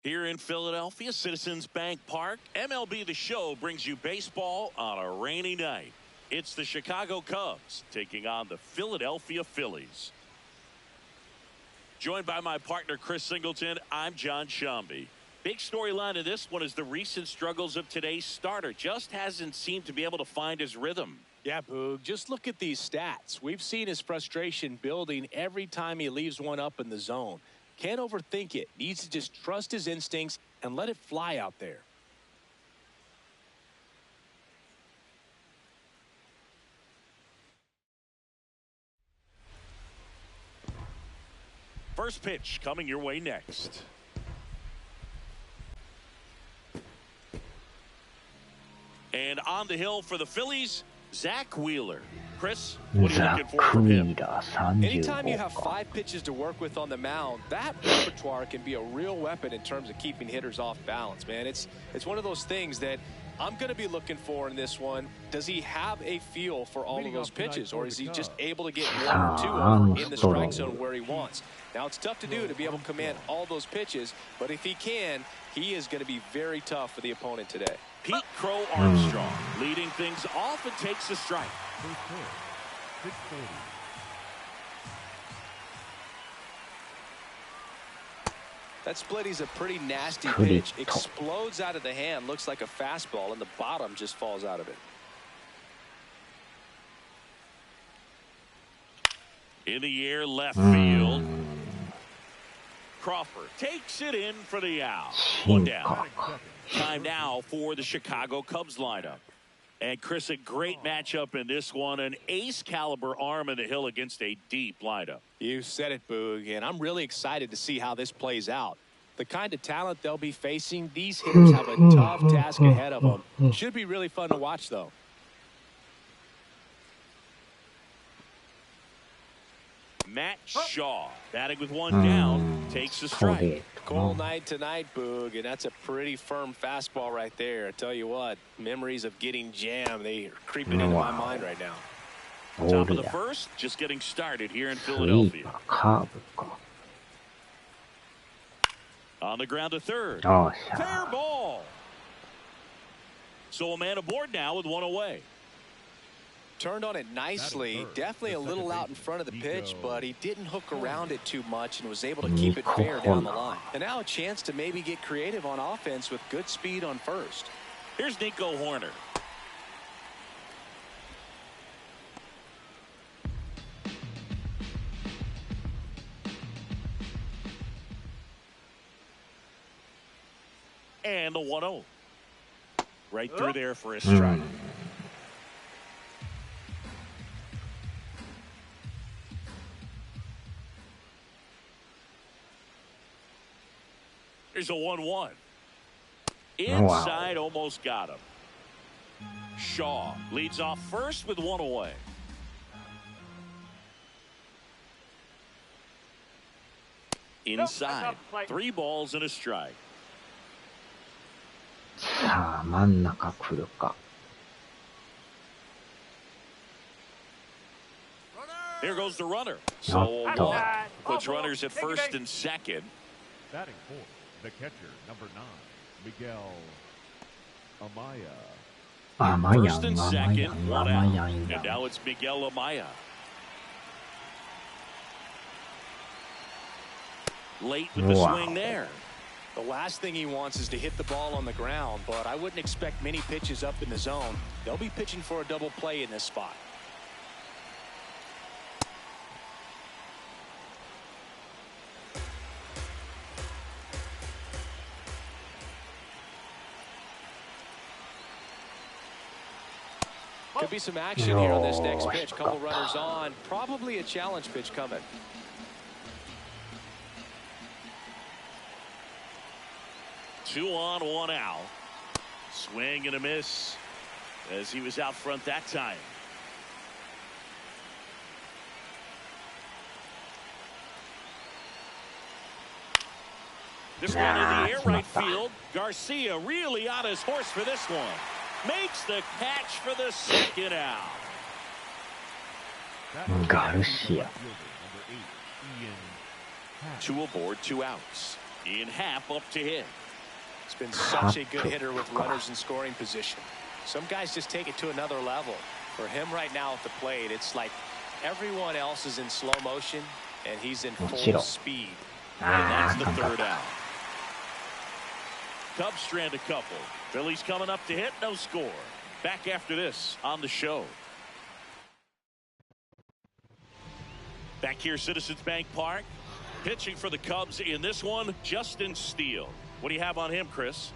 Here in Philadelphia, Citizens Bank Park, MLB The Show brings you baseball on a rainy night. It's the Chicago Cubs taking on the Philadelphia Phillies. Joined by my partner, Chris Singleton, I'm John Shambi. Big storyline of this one is the recent struggles of today's starter. Just hasn't seemed to be able to find his rhythm. Yeah, Boog, just look at these stats. We've seen his frustration building every time he leaves one up in the zone. Can't overthink it. Needs to just trust his instincts and let it fly out there. First pitch coming your way next. And on the hill for the Phillies, Zach Wheeler. Chris, what are you looking for from him? Anytime you have 5 pitches to work with on the mound, that repertoire can be a real weapon in terms of keeping hitters off balance, man. It's one of those things that I'm going to be looking for in this one. Does he have a feel for all of those pitches, or is he just able to get 1 or 2 of them in the strike zone where he wants? Now, it's tough to do to be able to command all those pitches, but if he can, he is going to be very tough for the opponent today. Pete Crow Armstrong leading things off and takes a strike. That splitty's a pretty nasty pitch. Explodes out of the hand. Looks like a fastball, and the bottom just falls out of it. In the air, left field. Crawford takes it in for the out. 1 down. Time now for the Chicago Cubs lineup. And Chris, a great matchup in this one. An ace caliber arm in the hill against a deep lineup. You said it, Boog, and I'm really excited to see how this plays out. The kind of talent they'll be facing, these hitters have a tough task ahead of them. Should be really fun to watch, though. Matt Shaw batting with 1 down, takes a strike. Cold night tonight, Boog, and that's a pretty firm fastball right there. I tell you what, memories of getting jammed, they are creeping into my mind right now. Top of the first, just getting started here in Philadelphia. On the ground to third. Fair ball. So a man aboard now with 1 away. Turned on it nicely. Definitely a little out in front of the pitch, but he didn't hook around it too much and was able to keep it fair down the line. And now a chance to maybe get creative on offense with good speed on first. Here's Nico Horner. And the 1-0. Right through there for a strike. There's a 1-1. Inside, almost got him. Shaw leads off first with 1 away. Inside, 3 balls and a strike. Here goes the runner. So 1 puts runners at first and second. Batting fourth, the catcher, number 9, Miguel Amaya. First and second, 1 out. And now it's Miguel Amaya. Late with the swing there. The last thing he wants is to hit the ball on the ground, but I wouldn't expect many pitches up in the zone. They'll be pitching for a double play in this spot. Could be some action here on this next pitch. Couple runners on. Probably a challenge pitch coming. Two on, 1 out. Swing and a miss as he was out front that time. This one in the air, right field. Garcia really on his horse for this one. Makes the catch for the second out. Garcia. 2 aboard, 2 outs. In half up to hit. It's been such a good hitter with runners in scoring position. Some guys just take it to another level. For him right now at the plate, it's like everyone else is in slow motion and he's in full speed. And that's the third out. Cubs strand a couple. Phillies coming up to hit, no score. Back after this on the show. Back here, Citizens Bank Park. Pitching for the Cubs in this one, Justin Steele. What do you have on him, Chris?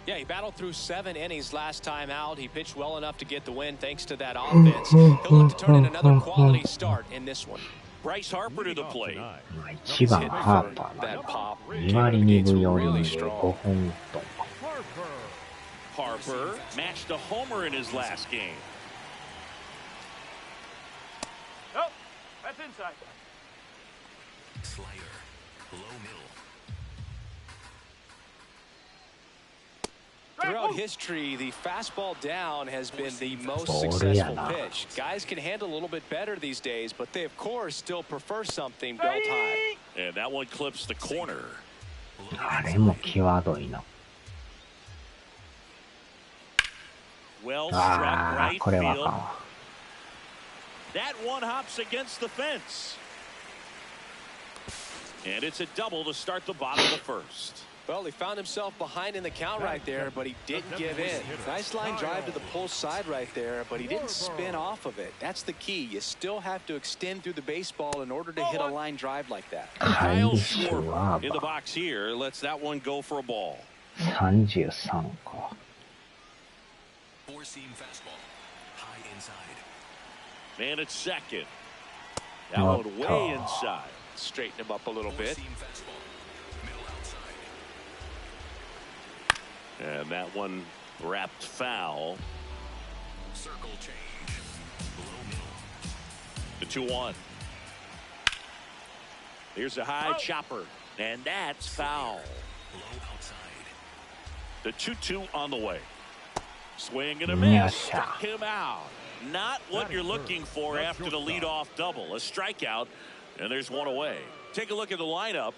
Yeah, he battled through 7 innings last time out. He pitched well enough to get the win thanks to that offense. He'll look to turn in another quality start in this one. Bryce Harper to the plate. 1番ハーパーだ。2割2分4厘で5本と。Harper matched a homer in his last game. Oh, that's inside. Slider, low middle. Throughout history, the fastball down has been the most successful pitch. Guys can handle a little bit better these days, but they, of course, still prefer something built high. And that one clips the corner. あれも際どいな。 Well struck right これはあ field. かんわ。 That one hops against the fence. And it's a double to start the bottom of the first. Well, he found himself behind in the count right there, but he didn't give in. Nice line drive to the pull side right there, but he didn't spin off of it. That's the key. You still have to extend through the baseball in order to hit a line drive like that. Kyle Schwarber in the box here lets that one go for a ball. 33か。 Four-seam fastball, high inside. Man at second. That one way inside. Straighten him up a little bit. Four-seam fastball, middle outside. And that one wrapped foul. Circle change, below middle. The 2-1. Here's a high chopper, and that's foul. Low outside. The 2-2 on the way. Swing and a miss. Struck him out. Not what you're looking for after the leadoff double. A strikeout, and there's one away. Take a look at the lineup.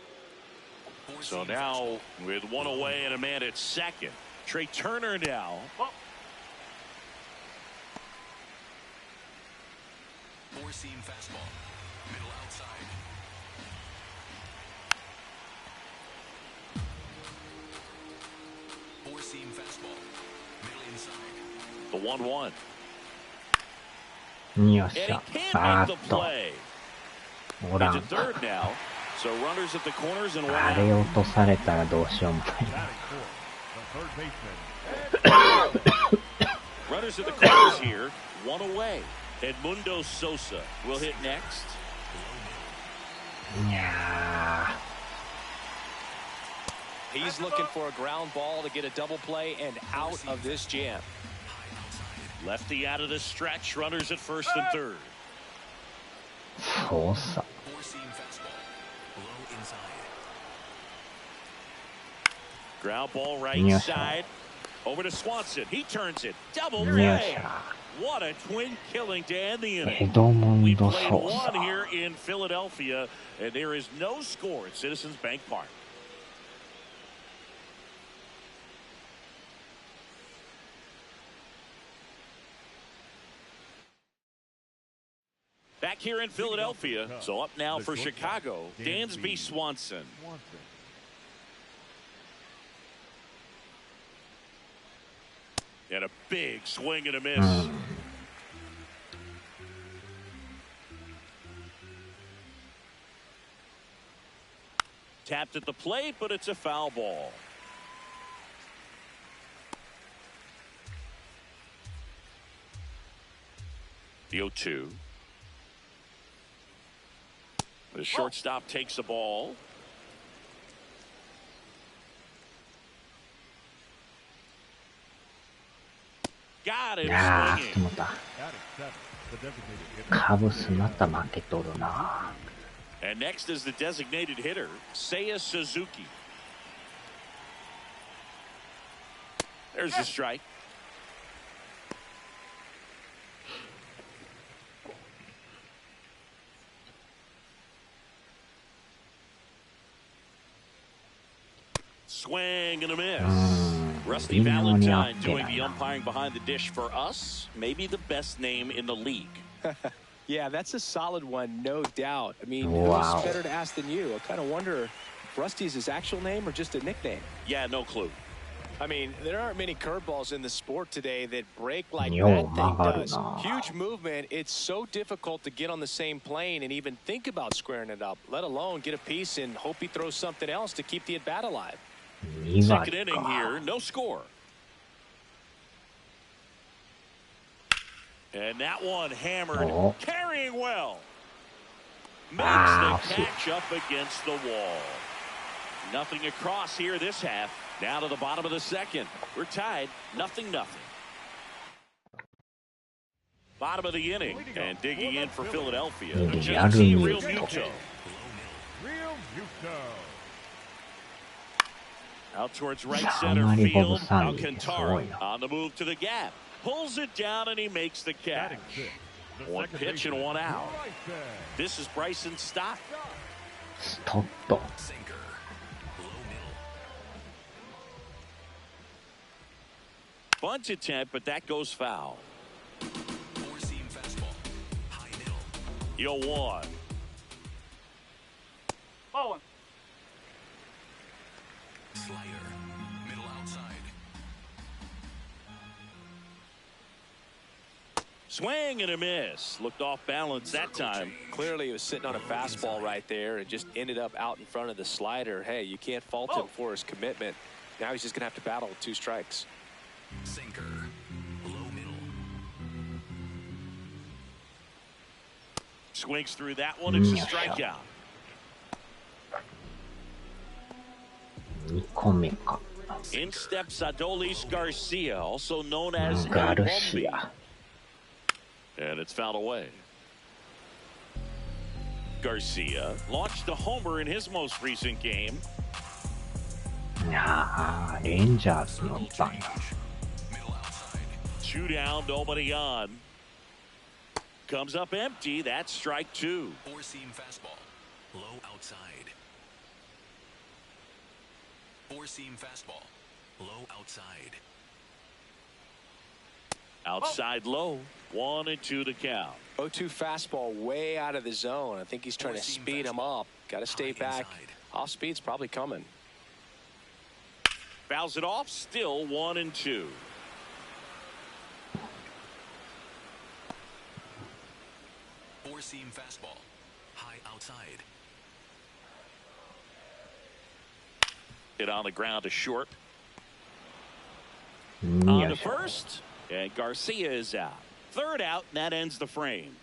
So now with one away and a man at second. Trey Turner now. Four-seam fastball, middle outside. Four-seam fastball, middle inside. The 1-1. よっ And し he ゃ。 can't あ make ー the っと。 play. おら He's ん。 at third now. So runners at the corners and one あれ out. 落とされたらどうしようもないな。 Batting fourth, the third baseman. Runners at the corners here. One away. Edmundo Sosa will hit next. いや He's looking for a ground ball to get a double play and out of this jam. Lefty out of the stretch. Runners at first and third. ー、そうさ。 Four-seam fastball, low inside. Ground ball right Yes, side. Over to Swanson. He turns it. Double よっ play. しゃ。 What a twin killing to end the エ inning. ドモン We ド played ソーサ one here in Philadelphia, and there is no score at Citizens Bank Park. Back here in Philadelphia, so up now for Chicago, Dansby Swanson. And a big swing and a miss. Tapped at the plate, but it's a foul ball. The 0-2. The shortstop takes the ball. Got い it やー、 swinging. と思った。 Batting seventh, the designated hitter. カブスまた負けとるな。 And next is the designated hitter, Seiya Suzuki. There's the strike. Swing and a miss. Rusty Valentine doing the umpiring behind the dish for us. Maybe the best name in the league. Yeah, that's a solid one, no doubt. I mean, who's better to ask than you? I kind of wonder if Rusty is his actual name or just a nickname. Yeah, no clue. I mean, there aren't many curveballs in the sport today that break like that thing does. Huge movement. It's so difficult to get on the same plane and even think about squaring it up, let alone get a piece and hope he throws something else to keep the at-bat alive. Second inning here, no score. And that one hammered, carrying well. Makes the catch up against the wall. Nothing across here this half. Now to the bottom of the second. We're tied, 0-0. Bottom of the inning, and digging in for Philadelphia. JT Real Muto. Out towards right center field. Alcantara on the move to the gap. Pulls it down and he makes the catch. One pitch and one out. This is Bryson's stop. Stop. Bunt attempt, but that goes foul. Four-seam fastball. High middle. 0-1. Ball one. Slider. Middle outside. Swing and a miss. Looked off balance that time. Clearly he was sitting on a fastball right there and just ended up out in front of the slider. Hey, you can't fault him for his commitment. Now he's just going to have to battle with 2 strikes. Sinker. Low middle. Swings through that one. It's a strikeout. 2個目か。 In steps Adolis Garcia, also known as Garcia. And it's fouled away. Garcia launched a homer in his most recent game. レンジャーズにおったんや。 2 down, nobody on. Comes up empty. That's strike 2. Four-seam fastball. Low outside. Four-seam fastball. Low outside. Outside low. 1-2 to count. 0-2 fastball way out of the zone. I think he's trying to speed him up. Got to stay back. Off speed's probably coming. Fouls it off. Still 1-2. Four-seam fastball. High outside. Hit on the ground to short. よ On い to しょ。 first. And Garcia is out. Third out, and that ends the frame.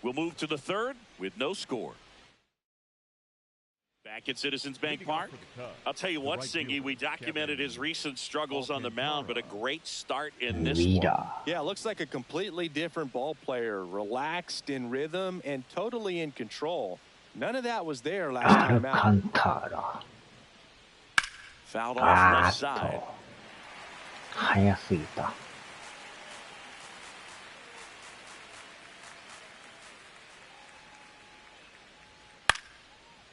We'll move to the third with no score. Back at Citizens Bank Park. I'll tell you what, Singy, we documented his recent struggles on the mound, but a great start in this one. Yeah, looks like a completely different ball player. Relaxed, in rhythm, and totally in control. None of that was there last アル time カ out. ンターラ。 Fouled off あ left ーっ side. と。早すぎた。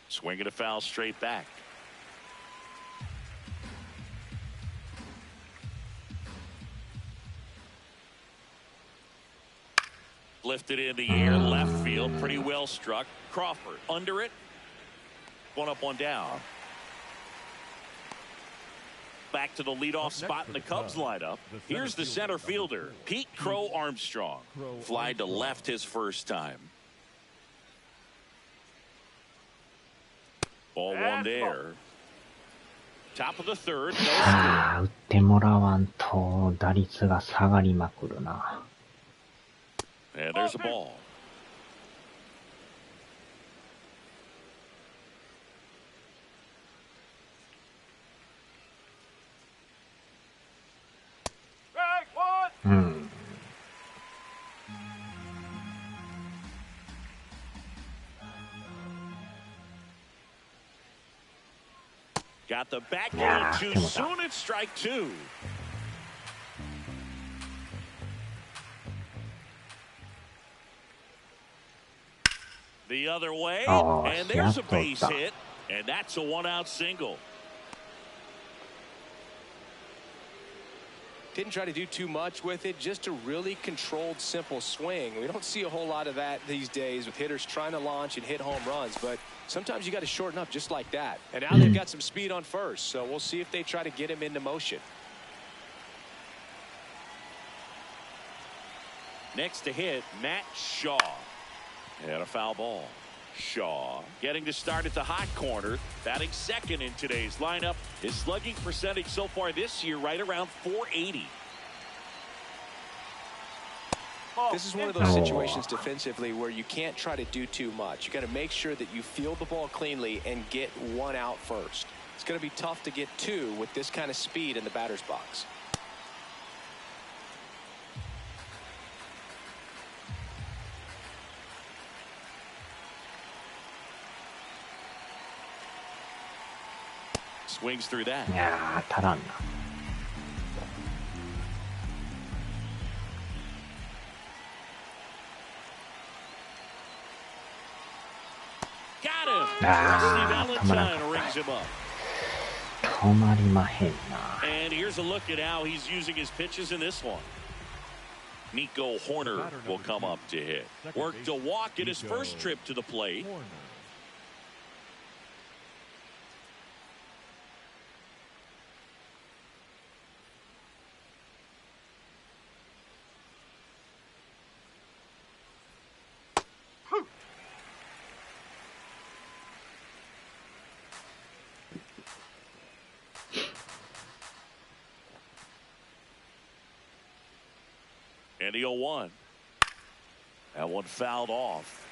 Swinging a foul straight back. Lifted in the air, left field, pretty well struck. Crawford under it. One up, one down. Back to the leadoff spot in the Cubs lineup. Here's the center fielder, Pete Crow Armstrong. Flied to left his first time. Ball one there. Top of the third. No ああ、打ってもらわんと打率が下がりまくるな。 score. And there's a ball. Strike one. うん。 Got the back Yeah, too come on. soon. It's strike 2. The other way, Oh, and there's a yeah, base thought that. hit, and that's a 1-out single. Didn't try to do too much with it, just a really controlled, simple swing. We don't see a whole lot of that these days with hitters trying to launch and hit home runs, but sometimes you got to shorten up just like that. And now they've got some speed on first, so we'll see if they try to get him into motion. Next to hit, Matt Shaw. And a foul ball. Shaw getting to start at the hot corner, batting second in today's lineup. His slugging percentage so far this year right around .480. This is one of those situations defensively where you can't try to do too much. You got to make sure that you field the ball cleanly and get one out first. It's going to be tough to get two with this kind of speed in the batter's box. Swings through that. いやー、足らんな。あー、止まらんかった。止まりまへんな。And here's a look at how he's using his pitches in this one. Nico Horner will come up to hit. Worked a walk in his first trip to the plate. And the 0-1. That one fouled off.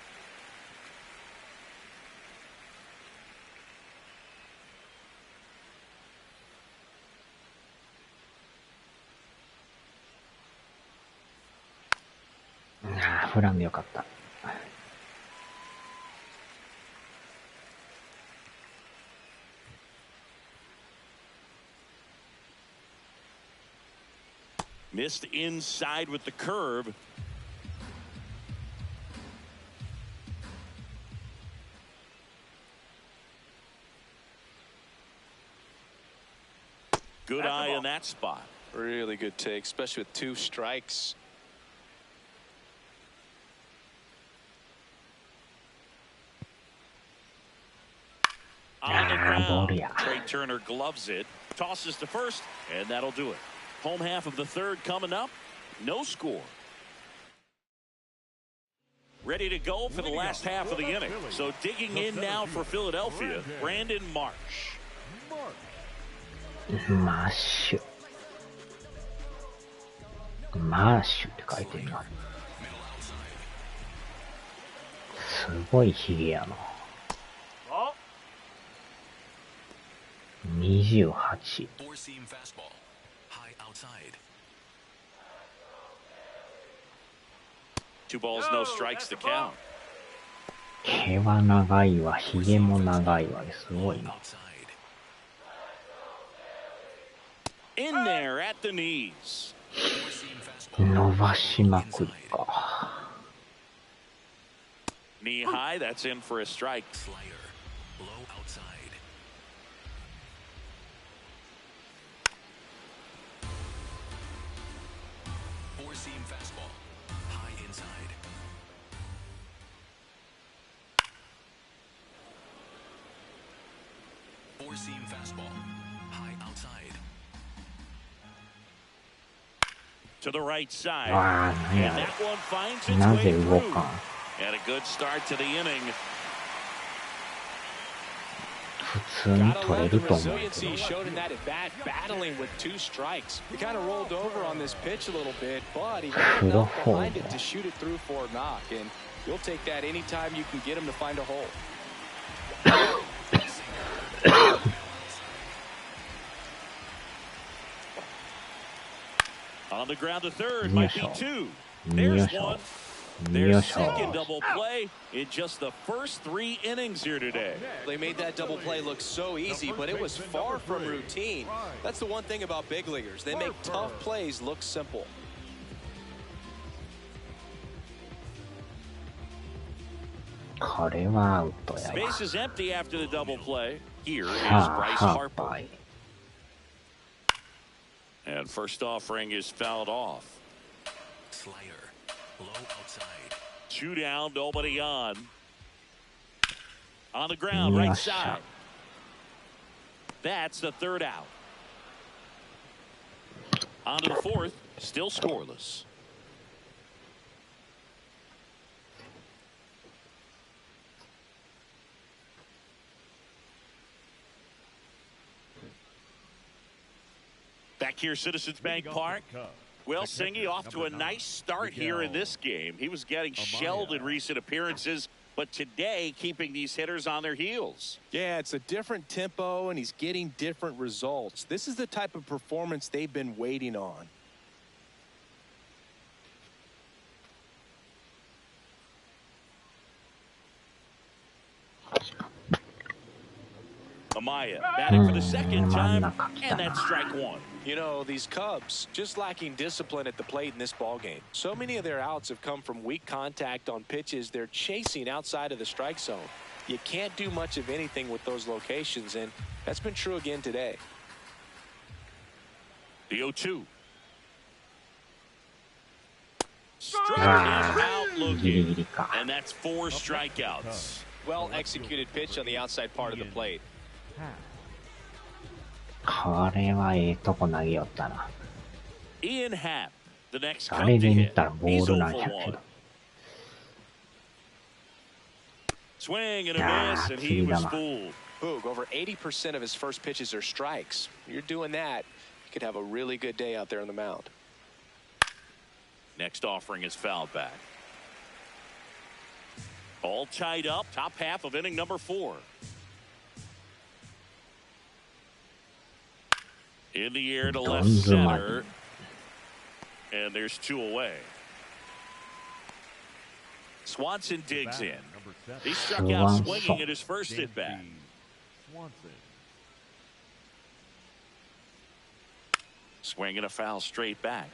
Ah, 振らんでよかった。Missed inside with the curve. Good eye in that spot. Really good take, especially with 2 strikes. On the ground. Trey Turner gloves it, tosses to first, and that'll do it. Home half of the third coming up. No score. Ready to go for the last half of the inning. So digging in now for Philadelphia, Brandon Marsh. マッシュ。マーシュって書いてるな。すごいヒゲやな。28。2 balls, no strikes to count. 毛は長いわ、ヒゲも長いわ、すごいな。In there at the knees. 伸ばしまくりか。Knee high, that's in for a strike. Four-seam fastball, high inside. Four-seam fastball, high outside. To the right side. ああ、なんや And that one finds its な way ぜ動 through. かん。 And a good start to the inning. 普通に Gotta 取れ love the ると思うけ resiliency ど。 he showed in that at bat, battling with 2 strikes. He kind of rolled over on this pitch a little bit, but he got enough behind it to shoot it through for a knock. And you'll take that anytime you can get him to find a hole. On the ground to third, might be 2. よ There's いしょ。 one. よ Their いしょ。 second double play in just the first 3 innings here today. They made that double play look so easy, but it was far from routine. That's the one thing about big leaguers. They make tough plays look simple. これはアウトやわ。 Space is empty after the double play. Here is はあ、 Bryce はあ、 Harper. はい。And first offering is fouled off. Slider. Low outside. 2 down, nobody on. On the ground, right side. That's the 3rd out. On to the 4th, still scoreless. Back here, Citizens Bank Park. Well, Singy off to a nice start here in this game. He was getting shelled in recent appearances, but today keeping these hitters on their heels. Yeah, it's a different tempo, and he's getting different results. This is the type of performance they've been waiting on. Amaya batting for the 2nd time, and that's strike 1. You know, these Cubs just lacking discipline at the plate in this ballgame. So many of their outs have come from weak contact on pitches they're chasing outside of the strike zone. You can't do much of anything with those locations, and that's been true again today. The 0-2. Struck him out looking, and that's 4 strikeouts. Well executed pitch on the outside part of the plate. これはええとこ投げよったな。 Ian Happ, the next あれ Cub で to 見 hit. たらボ He's ール 0 なん for やけ 1. ど。 Swing and a miss, and he was fooled. Boog, over 80% of his first pitches are strikes. You're doing that, you could have a really good day out there on the mound. Next offering is fouled back. All tied up, top half of inning number 4. In the air to left center. And there's 2 away. Swanson digs in. He struck out swinging at his first at bat. Swinging a foul straight back.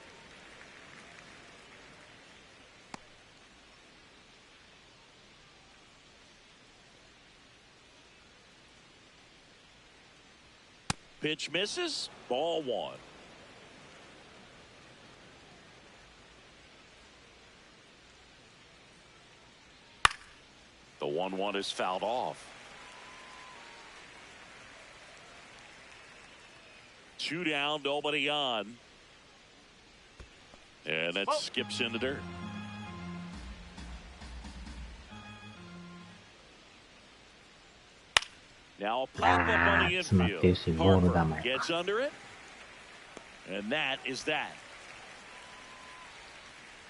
Pitch misses. Ball 1. The 1-1 is fouled off. 2 down, nobody on. And that skips in the dirt. Now a pop up on the infield. Harper gets under it. And that is that.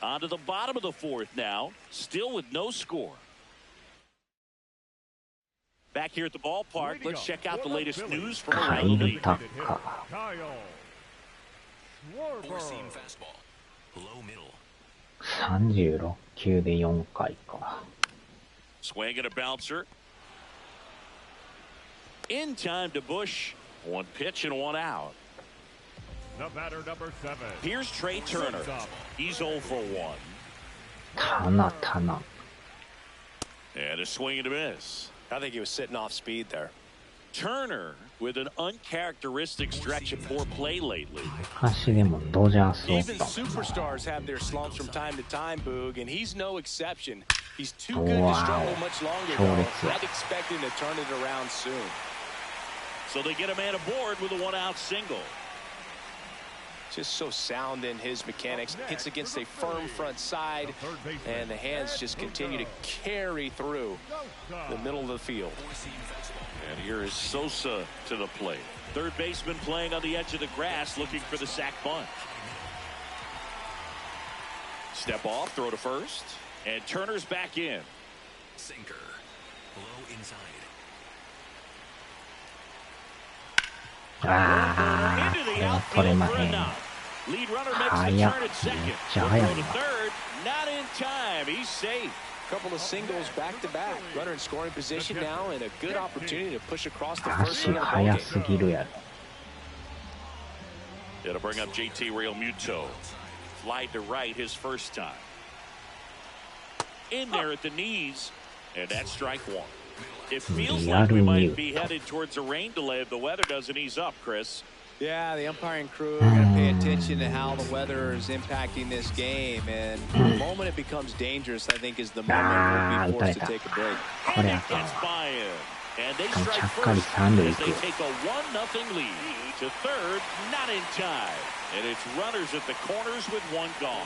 On to the bottom of the 4th now. Still with no score. Back here at the ballpark, let's check out the latest news from around the league. 4-seam fastball. Low middle. 36球で4回か。 Swing and a bouncer. In time to Bush. 1 pitch and 1 out. The batter, number 7. Here's Trey Turner. He's 0 for 1. たなたな。 And a swing and a miss. I think he was sitting off speed there. Turner with an uncharacteristic stretch of poor play lately. 昔でもドジャースおっ Even たもんな。 superstars have their slumps from time to time, Boog, and he's no exception. He's too good to struggle much longer, though. I'd expect him to turn it around soon. So they get a man aboard with a 1-out single. Just so sound in his mechanics. Hits against a firm front side, and the hands just continue to carry through the middle of the field. And here is Sosa to the plate. Third baseman playing on the edge of the grass, looking for the sac bunt. Step off, throw to first, and Turner's back in. Sinker. Low inside. ああ、 Into こ the れは取れ outfield ま for へ a ん。 knock. Lead runner makes the 早っ。 turn at めっ second. ちゃ Throw 早い to な。 third, not in time. He's safe. Couple of singles back to back. Runner in scoring position now, and a good opportunity to push across the first 足 run of the 速 ballgame. すぎるやろ。 It'll bring up JT Realmuto. Fly to right his first time. In there at the knees, and that's strike 1. It feels like we might be headed towards a rain delay if the weather doesn't ease up, Chris. Yeah, the umpiring crew are going to pay attention to how the weather is impacting this game, and the moment it becomes dangerous, I think, is the moment we'll be forced to take a break. これあかんわ。 And they しかも strike ちゃっかり first 三塁 as 行 they く。 take a 1-0 lead to third, not in time. And it's runners at the corners with one gone.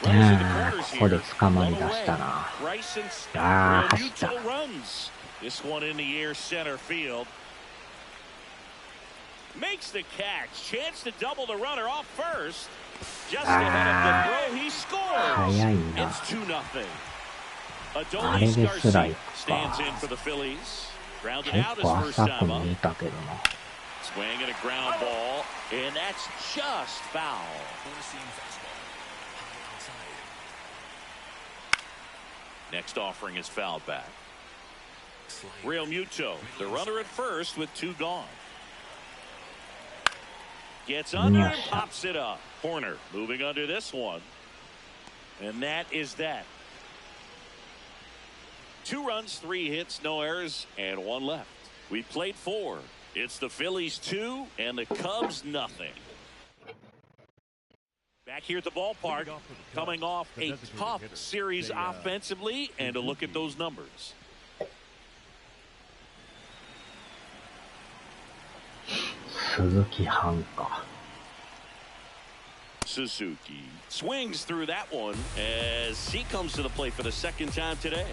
Runners at the corners ここで here. 捕まり One 出 away. したな。 Bryson Stott. 走った。 Realmuto runs. This one in the air center field. Makes the catch. Chance to double the runner off first. Just ahead of the throw, he scores. 早いな。 It's 2-0. あれですらいく stands か。 in for the Phillies. Grounded 結 out his 構 first 浅く time up. 見えたけどな。 Swing and a ground ball, and that's just foul. Four-seam fastball. High outside. Next offering is fouled back. Slider. Realmuto, the runner at first with two gone. Gets under and pops it up. Horner moving under this one. And that is that. 2 runs, 3 hits, no errors, and 1 left. We played 4. It's the Phillies 2 and the Cubs nothing. Back here at the ballpark, coming off a tough series offensively, and a look at those numbers. Suzuki swings through that one as he comes to the plate for the second time today.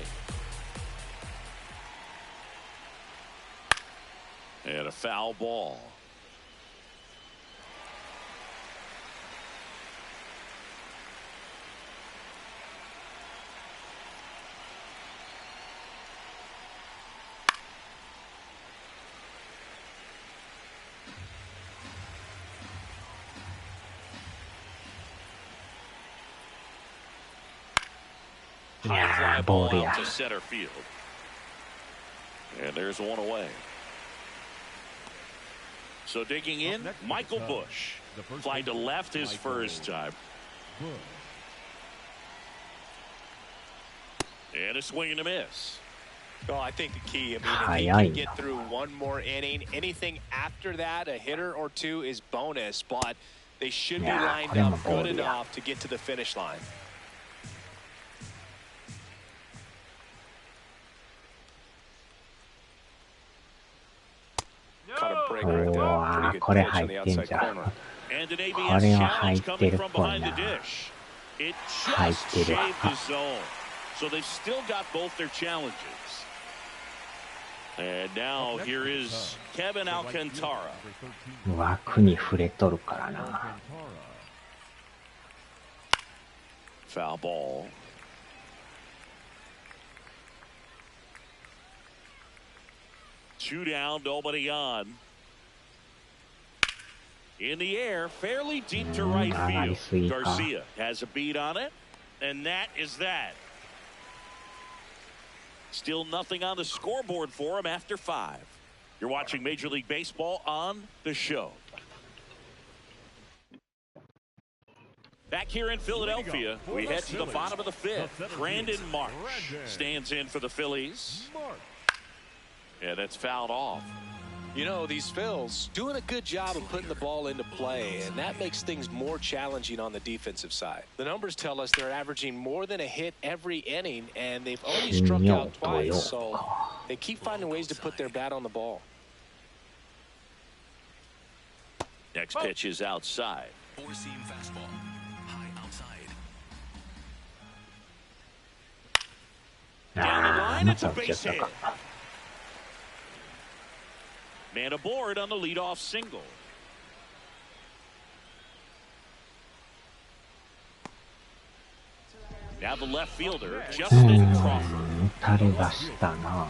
And a foul ball. High fly ball out to center field. And there's one away. So digging in, Michael Bush. Fly to left his first time. And a swing and a miss. Well, I think the key, I mean, if he can get through one more inning, anything after that, a hitter or two is bonus, but they should be lined up good enough to get to the finish line. Caught a break right there. Pretty good pitch on the outside corner. And an ABS challenge coming from behind the dish. It just shaved the zone. So they've still got both their challenges. And now here is Kevin Alcantara. 枠に触れとるからな。 Foul ball. Two down, nobody on. In the air, fairly deep to right field. Garcia has a beat on it, and that is that. Still nothing on the scoreboard for him after 5. You're watching Major League Baseball on the show. Back here in Philadelphia, we head to the bottom of the 5th. Brandon Marsh stands in for the Phillies. And it's fouled off. You know, these Phils doing a good job of putting the ball into play, and that makes things more challenging on the defensive side. The numbers tell us they're averaging more than a hit every inning, and they've only struck out twice, so they keep finding ways to put their bat on the ball. Next pitch is outside. Four-seam fastball. High outside. Down the line, it's a base hit. Man aboard on the leadoff single. Now the left fielder, Justin Crawford. 打たれ出したな。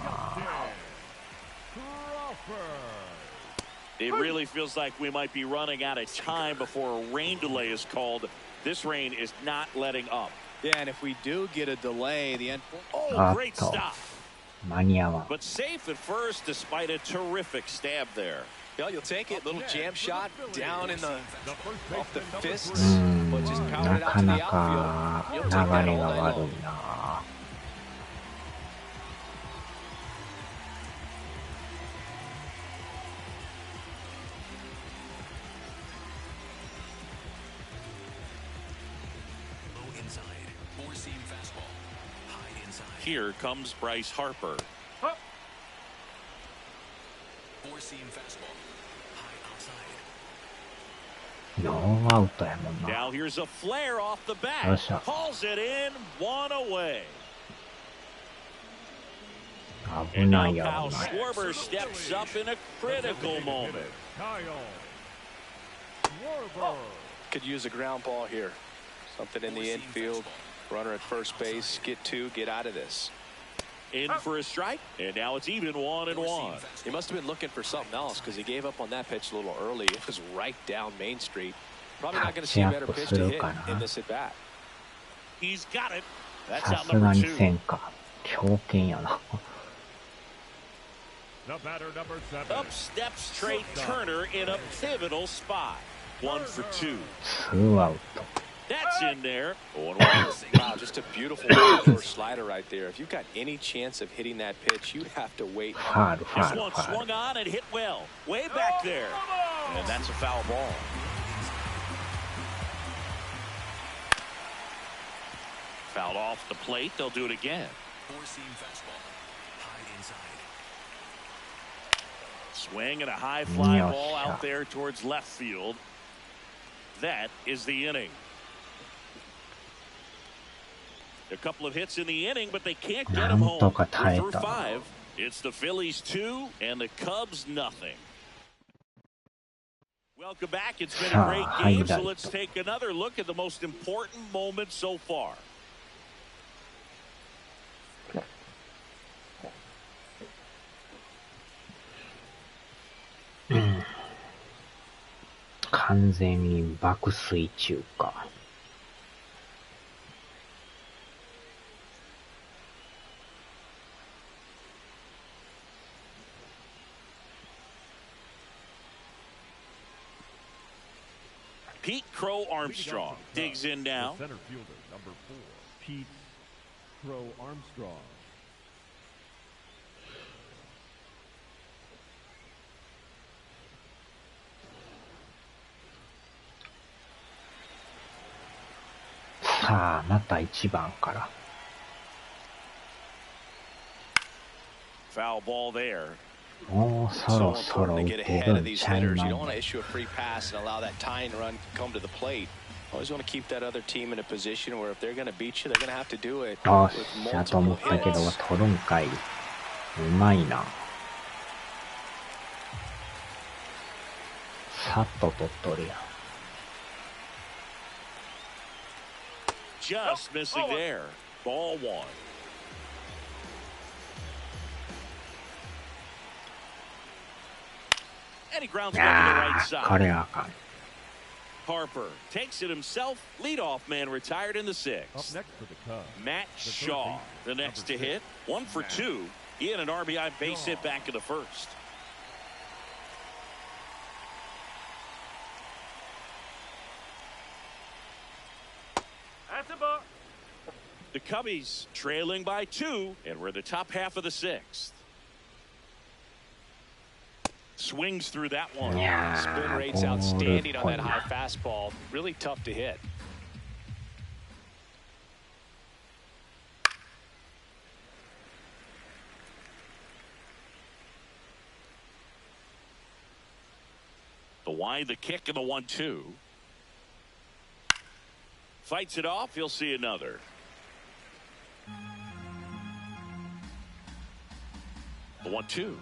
It really feels like we might be running out of time before a rain delay is called. This rain is not letting up. Yeah, and if we do get a delay, the end. Oh, great stop. 間に合わん。 But safe at first despite a terrific stab there. Yeah, you'll take it. Little jam shot down in the off the fists, but just powered な it out か to な the か outfield. 流 You'll take that れが all day 悪 long. いな。 2 Four-seam fastball. High inside. Here comes Bryce Harper. Four-seam fastball. High outside. ノーアウトやもんな。 Now here's a flare off the bat. よっしゃ。 Pulls it in, one away. 危 And な now いや Kyle 危ない。 Schwarber steps up in a critical moment. Kyle Schwarber. Could use a ground ball here. Something in the infield. Runner at first base. Get two. Get out of this. In for a strike, and now it's even 1-1. He must have been looking for something else because he gave up on that pitch a little early. It was right down Main Street. Probably not going to see a better pitch to hit in this at bat. He's got it. That's さ out すが number に two. せんか。強肩やな。 The batter number 7. Up steps Trey Turner in a pivotal spot. 1 for 2. ツーアウト。 That's in there. 0-1. Wow, just a beautiful outdoor slider right there. If you've got any chance of hitting that pitch, you'd have to wait. ファール、ファ This ール、 one ファール。 swung on and hit well. Way back there. And that's a foul ball. Fouled off the plate. They'll do it again. Four-seam fastball. High inside. Swing and a high fly Yes, ball sir. out there towards left field. That is the inning. A couple of hits in the inning, but they can't get them home. なんとか耐え We're through た。 5. It's the Phillies 2 and the Cubs nothing. Welcome back. It's been a great game, so let's take another look at the most important moment so far. 完全に爆睡中か。Pete Crow Armstrong digs in now. The center fielder, number 4, Pete Crow Armstrong. さあ、また1番から。 Foul ball there. もうそろそろ打 to て get ahead る of ん these ちゃい hitters. ま You ん don't want to issue a free pass and allow that tying run to come to the plate. Always want to keep that other team in a position where if they're going to beat you, they're going to have to do it よ with し、やと思 multiple ったけど、 hits. 取るんかい。うまいな。さっと取っとるやん。 Just missing there. Ball 1. And he grounds one to the right ああ、こ side. れはあかん。 Harper takes it himself. Leadoff man retired in the Up 6th. next for the Cubs. Matt Shaw, the next to hit. 1 for 2. He had an RBI base hit back in the first. That's a ball. The Cubbies trailing by 2, and we're in the top half of the 6th. Swings through that one. いや Spin ー、 rate's ボール outstanding っ on ぽい that な。 high fastball. Really tough to hit. The wide, the kick, and the 1-2. Fights it off. He'll see another. The 1-2.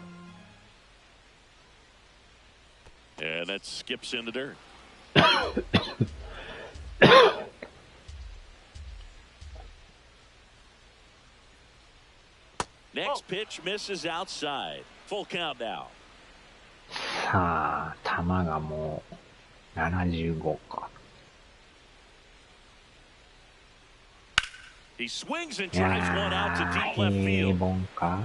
And that skips in the dirt. Next pitch misses outside. Full count now. さあ、球がもう75か。 He swings and いや drives one out to ー、 deep left 平 field. 凡か。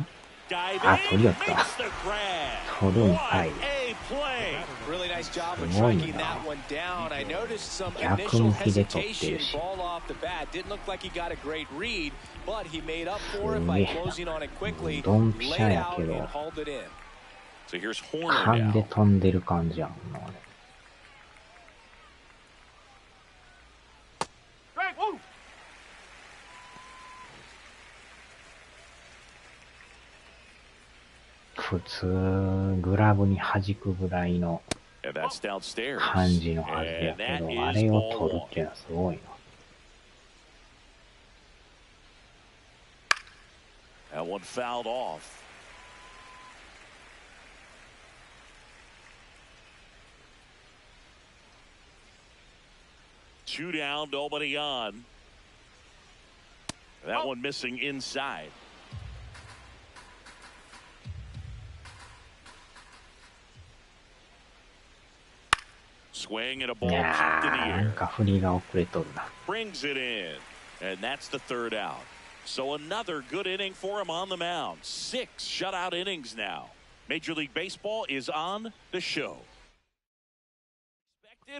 Dive あ、 in, 取りよった。 makes the grab. 取るん What かい。 a play. Really nice job of すごい striking な。 that one down. I noticed some 逆 initial 向きで取ってる hesitation. し。 Ball off the bat. Didn't look like he got a great read, but he made up for it by closing on it quickly. ドンピシャ Laid や out け and ど、 hauled it in. So here's Horner 勘で now. 飛んでる感じやもんな、あれ。 Strike. Woo. 普通グラブに弾くぐらいの And that's downstairs. 感じのはずやけど、あれを取るっていうのはすごいな。That one fouled off. Two down, nobody on. That one missing inside. Swing and a ball kicked in the なん air. か振りが遅れとるな。 Brings it in. And that's the third out. So another good inning for him on the mound. 6 shutout innings now. Major League Baseball is on the show.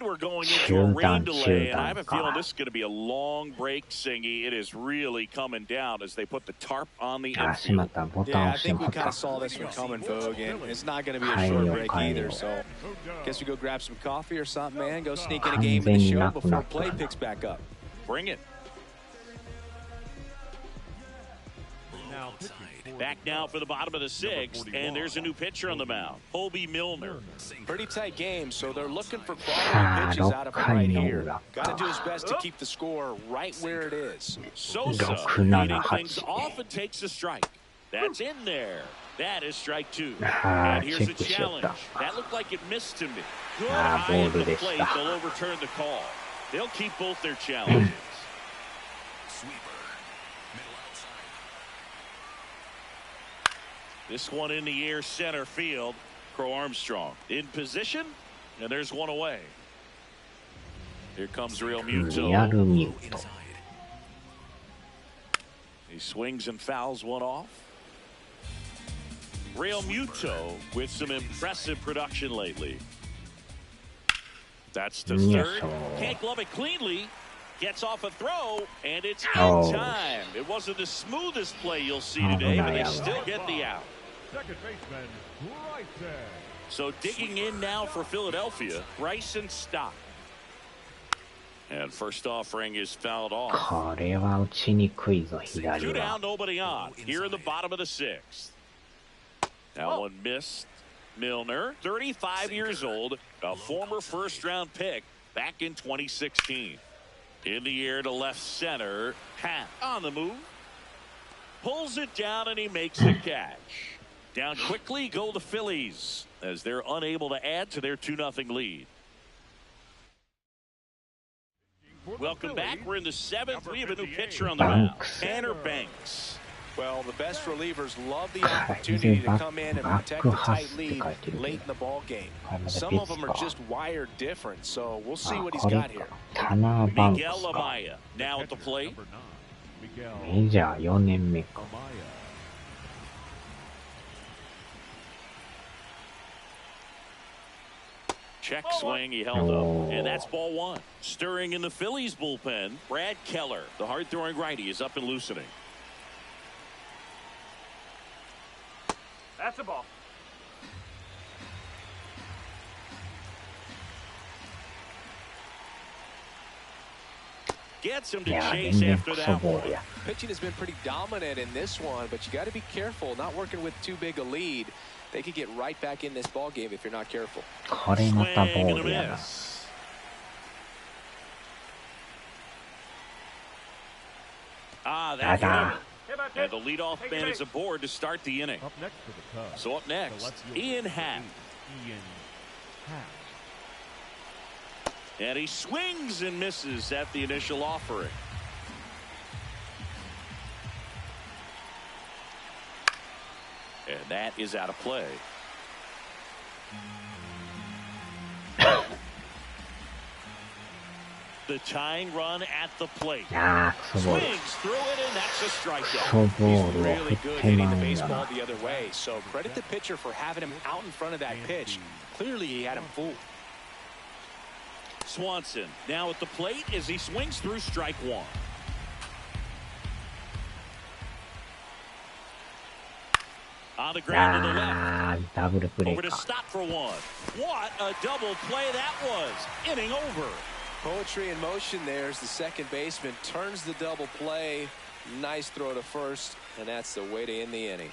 We're going into a rain delay, and I have a feeling this is going to be a long break, Singy. It is really coming down as they put the tarp on the あ、しまっ infield. た。ボタン Yeah, 押 I して think も we らっ kind た of。saw this one coming, Vogue, and it's not going to be a short break either. So, guess we go grab some coffee or something, man. Go sneak in a game in the show before play picks back up. Bring it. Back now for the bottom of the 6th, and there's a new pitcher on the mound, Colby Milner. Pretty tight game, so they're looking for quality pitches out of him right here. Got to do his best to keep the score right where it is. Sosa leading things off and takes a strike. That's in there. That is strike 2. And here's a challenge. That looked like it missed to me. Good eye at the plate. They'll overturn the call. They'll keep both their challenges. This one in the air, center field. Crow Armstrong in position, and there's one away. Here comes Real Muto. He swings and fouls one off. Real Muto with some impressive production lately. That's to third. Can't glove it cleanly. Gets off a throw, and it's in time. It wasn't the smoothest play you'll see today, but they still get the out. Second baseman, Bryson. So digging in now for Philadelphia, Bryson Stock. And first offering is fouled off. これは打ちにくいぞ、左 Two は。 down, nobody on. Here in the bottom of the 6th. That one missed. Milner, 35 years old, a former first-round pick back in 2016. In the air to left center. Pat on the move. Pulls it down, and he makes the catch. Down quickly go the Phillies as they're unable to add to their 2-0 lead. Welcome back. We're in the 7th. We have a new pitcher on the mound. Tanner Banks. Well, the best relievers love the opportunity to come in and protect a tight lead late in the ball game. Some of them are just wired different, so we'll see what he's got here. Miguel Amaya now at the plate. メジャー4年目か。Check swing, he held up, and that's ball 1. Stirring in the Phillies bullpen, Brad Keller, the hard-throwing righty, is up and loosening. That's a ball. Gets him to chase after that one. Pitching has been pretty dominant in this one, but you got to be careful, not working with too big a lead. They could get right back in this ball game if you're not careful. これまたボールやな。That hit him. And the leadoff man is aboard to start the inning. Up next for the Cubs. So up next, Ian Happ. And he swings and misses at the initial offering. And that is out of play. The tying run at the plate. ああ、クソボール。 Swings through it, and that's a ク strikeout. ソボールを Really 振 good ってま hitting う the んだ baseball な。 the other way. So credit the pitcher for having him out in front of that pitch. Clearly he had him fooled. Swanson now at the plate as he swings through strike 1. On the ground to the left. ああ、ダブルプレ Over ー to か。 stop for 1. What a double play that was. Inning over. Poetry in motion there as the second baseman turns the double play. Nice throw to first, and that's the way to end the inning.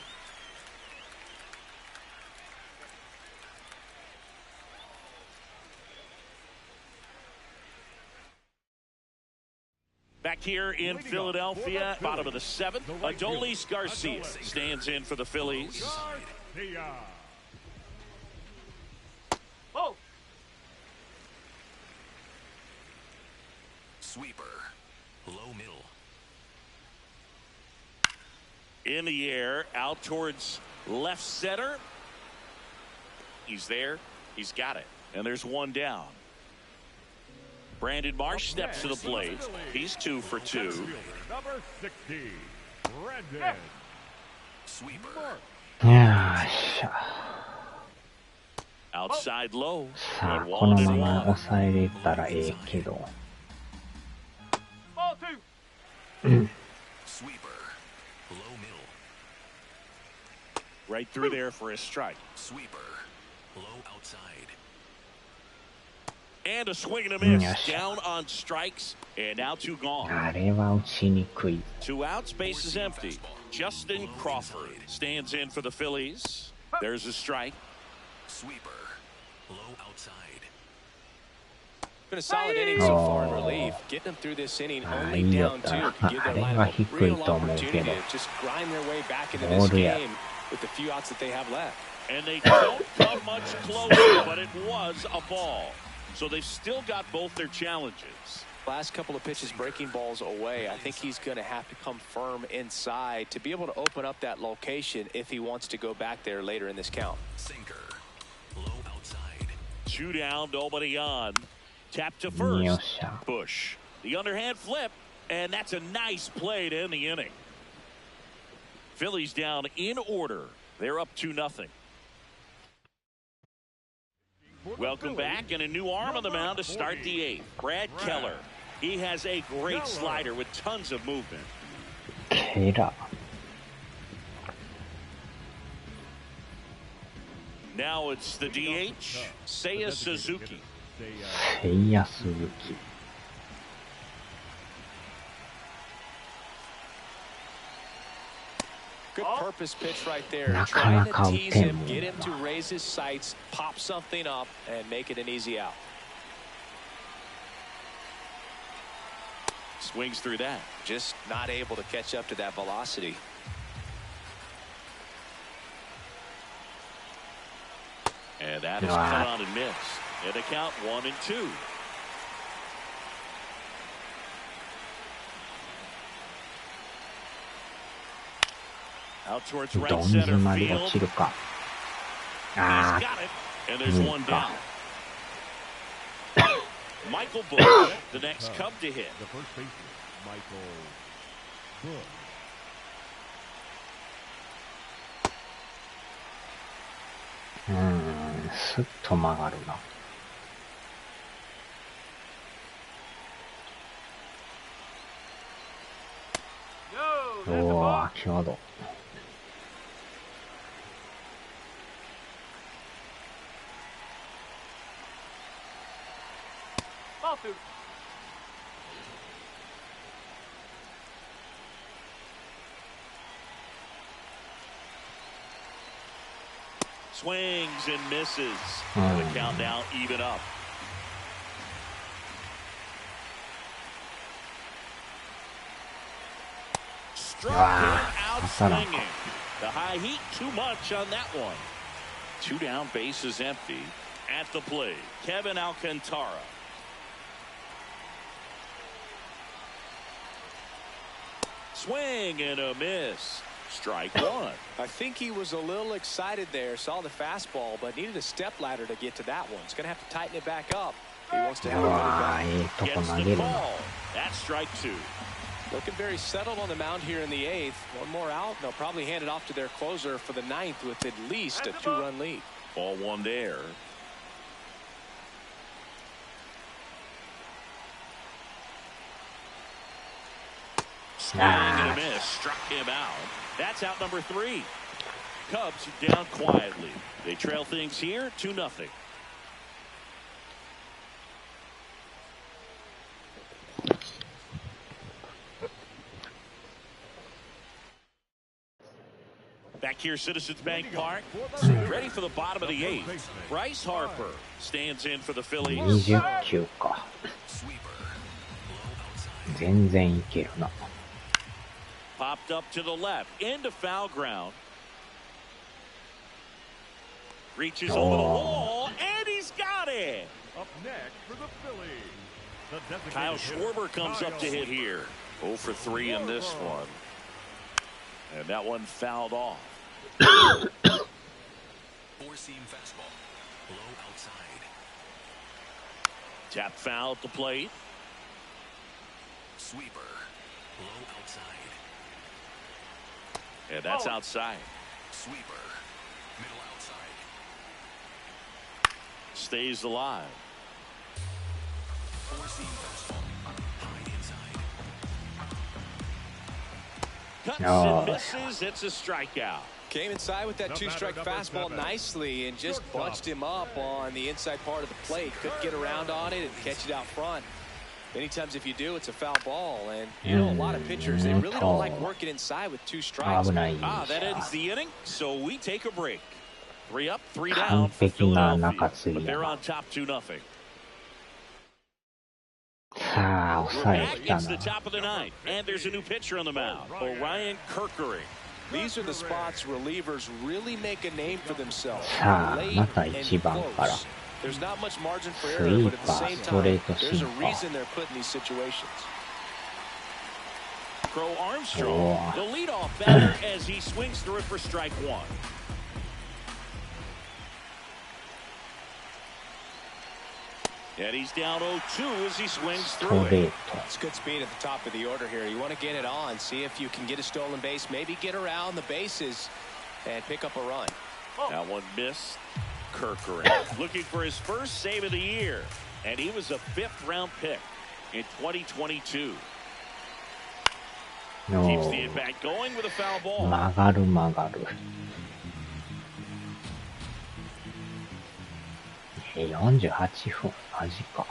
here in Philadelphia. Bottom of the seventh. Adolis Garcia stands in for the Phillies. Oh. Sweeper. Low middle. In the air, out towards left center. He's there. He's got it. And there's one down. Brandon Marsh steps to the plate. He's 2 for 2. Number 60, Brandon. Sweeper. よっしゃ。 Outside low. さあ、 And この 1 and まま 1. 抑えれたらええけど。 Ball 2. Sweeper. Low middle. Right through there for a strike. Sweeper. Low outside. And a swing and a miss. Yes. Down on strikes. And now 2 gone. あれは打ちにくい。 2 outs, base is empty. Justin Crawford stands in for the Phillies. There's a strike. Sweeper. Low outside. Been a solid inning so far in relief. Getting them through this inning only down 2 can give their lineup a real opportunity to just grind their way back into this game with the few outs that they have left. And they don't come much closer, but it was a ball. So they've still got both their challenges. Last couple of pitches breaking balls away. I think he's going to have to come firm inside to be able to open up that location if he wants to go back there later in this count. Sinker. Low outside. 2 down, nobody on. Tap to first. よっしゃ。 Bush. The underhand flip, and that's a nice play to end the inning. Phillies down in order. They're up 2-0. Welcome back, and a new arm on the mound to start the 8th. Brad Keller. He has a great slider with tons of movement. ケラ。 Now it's the DH, Seiya Suzuki. セイヤ鈴木。 Good purpose pitch right there. なかな Trying か to 打 tease てん him, もん get him to な。 raise his sights, pop something up, and make it an easy out. Swings through that. Just not able to catch up to that velocity. And that is cut on and missed. And the count 1 and 2. Out towards ど right ん詰 center まり落 field. ちるか。 He's あ got it. And there's Mm. one down. Michael Bush, the next Cub to hit. The first baseman, Michael Bush. スッと曲がるな。お Yo, there's the お、 ball. 際ど。 Ball 2. Swings and misses. The count now even up. Struck him out swinging. The high heat too much on that one. 2 down, base is empty. At the plate, Kevin Alcantara. Swing and a miss. Strike 1. I think he was a little excited there, saw the fastball, but needed a step ladder to get to that one. He's going to have to tighten it back up if he wants to have a う really わ good. ー、ええとこ Gets 投 the げるな。 ball. That's strike 2. Looking very settled on the mound here in the 8th. One more out, and they'll probably hand it off to their closer for the 9th with at least a 2-run lead. Ball 1 there. Swing and a miss. Struck him out. That's out number 3. Cubs down quietly. They trail things here 2-0. Back here, Citizens Bank Park. Ready for the bottom of the 8th. Bryce Harper stands in for the Phillies. 20球か。Sweeper. Low outside. 全然いけるな。Popped up to the left, into foul ground. Reaches over the wall, and he's got it. Up next for the Phillies, the Kyle designated hitter, Schwarber comes up to hit here. 0 for 3 in this one. And that one fouled off. Four-seam fastball. Low outside. Tap foul at the plate. Sweeper. Low outside. And that's outside. Sweeper. Middle outside. Stays alive. Four-seam fastball. High inside. Cuts and misses. It's a strikeout. Came inside with that two-strike fastball nicely and just bunched him up on the inside part of the plate. Couldn't get around on it and catch it out front. Many times if you do, it's a foul ball. And, you know, a lot of pitchers, they really don't like working inside with two strikes. That ends the inning, so we take a break. 3 up, 3 down for Philadelphia, but they're on top 2-0. さあ、抑え Back た into な。 the top of the ninth, and there's a new pitcher on the mound, Orion Kirkering. These are the spots relievers really make a name for themselves. さあ、 Late また and 1番から。 close. There's not much margin for スイ error, ー but at the パー、 same ストレ time, ート there's シ a ンカー。 reason they're put in these situations. Crow Armstrong, the leadoff batter as he swings through it for strike 1. And he's down 0-2 as he swings スト through レ it. ート。 It's good speed at the top of the order here. You want to get it on, see if you can get a stolen base, maybe get around the bases and pick up a run. That one missed. Kirkering looking for his first save of the year, and he was a 5th-round pick in 2022. Keeps the at-bat going with a foul ball. 曲がる曲がる。48分、マジか。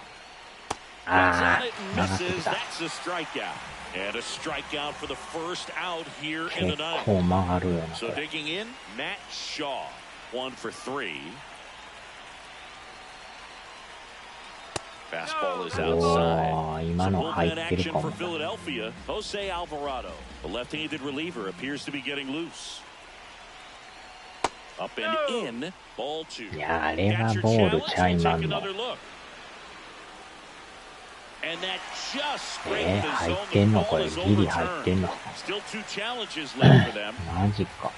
ああ、曲がってきた。 That's a strikeout. And a strikeout for the first out here in the 結 ninth. 構曲がるよな、こ So れ。 digging in, Matt Shaw, 1 for 3. Fastball is お outside. ー、今 Some の入 bullpen ってる action か for も。 Philadelphia. Jose Alvarado, the left-handed reliever, appears to be getting loose. Up and in, ball 2. いや、あれは Catcher ボール challenge, ちゃい we'll ま take んの。 another look. And that just scraped the 入っ zone. てん The のこ ball れ。 is ギリ入ってん overturned. の。 Still 2 challenges left for them. マジか。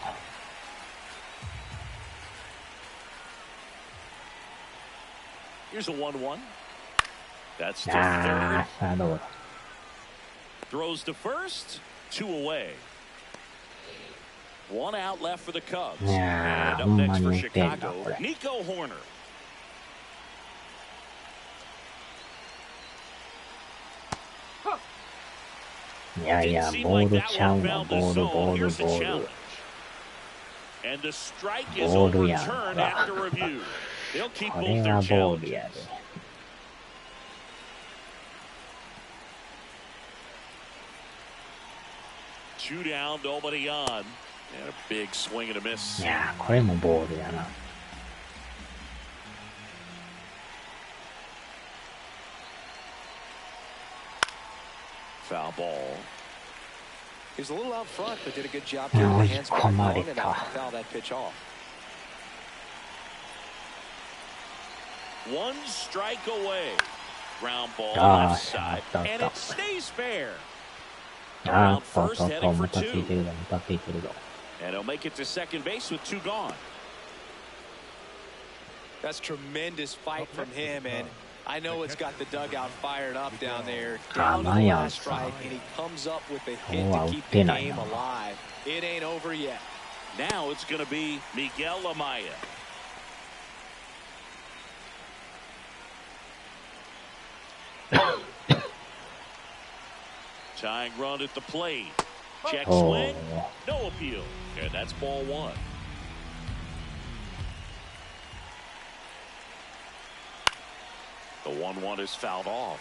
Here's a 1-1. That's to ああ、 third. さあどうだ。 Throws to first. 2 away. 1 out left for the Cubs. いや And ー、 up ほんま next に for 打てんな、 Chicago, これ。 Nico Horner. Huh. いやいや、 Didn't seem ボー like ル that ちゃう one わ。 found ボ the ール、ボ zone. ール、 Here's the ボー challenge. ル。 And the strike is ボールやん overturned か。 after review. They'll keep こ both れ their はボール challenges. やで。 2 down, nobody on. And a big swing and a miss. いやー、これもボールやな。 Foul ball. He was a little out front, but did a good job getting the hands back long enough to foul that pitch off. 1 strike away. Ground ball あ left あ、 side. あったあっ And た。 it stays fair. あ Around あ、そう first, そうそう、 heading ま for たつい 2. てるぞ、またついてるぞ。 And he'll make it to second base with 2 gone. That's tremendous fight from him, and I know it's got the dugout fired up down there. Down to the last strike, and he comes up with a hit to keep the game alive. It ain't over yet. Now it's going to be Miguel Amaya. Tying run at the plate. Check swing. No appeal. And that's ball 1. The 1-1 is fouled off.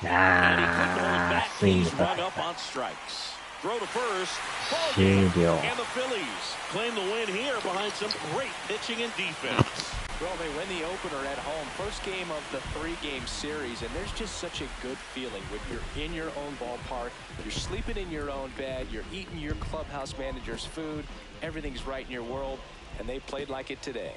And he couldn't hold it back. He's run up on strikes. Throw to first. 終了。 And the Phillies claim the win here behind some great pitching and defense. Well, they win the opener at home. First game of the 3-game series, and there's just such a good feeling when you're in your own ballpark, you're sleeping in your own bed, you're eating your clubhouse manager's food, everything's right in your world, and they played like it today.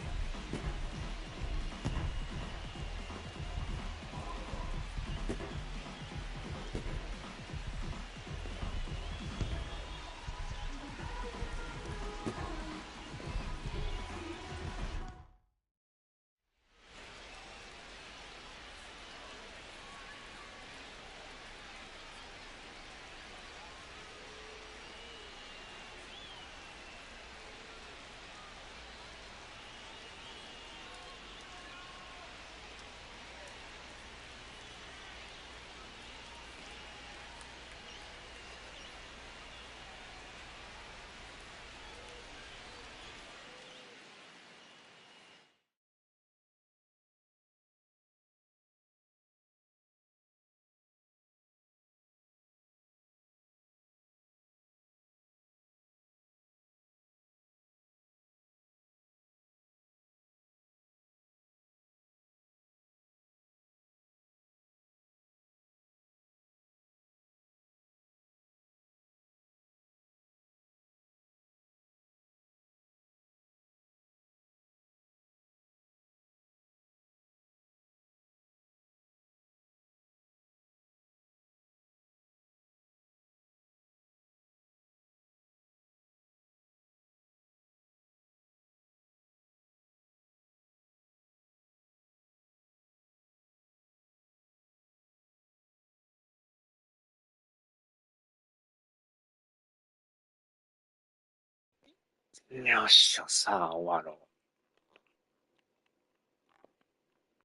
よっしゃ、さあ終わろう。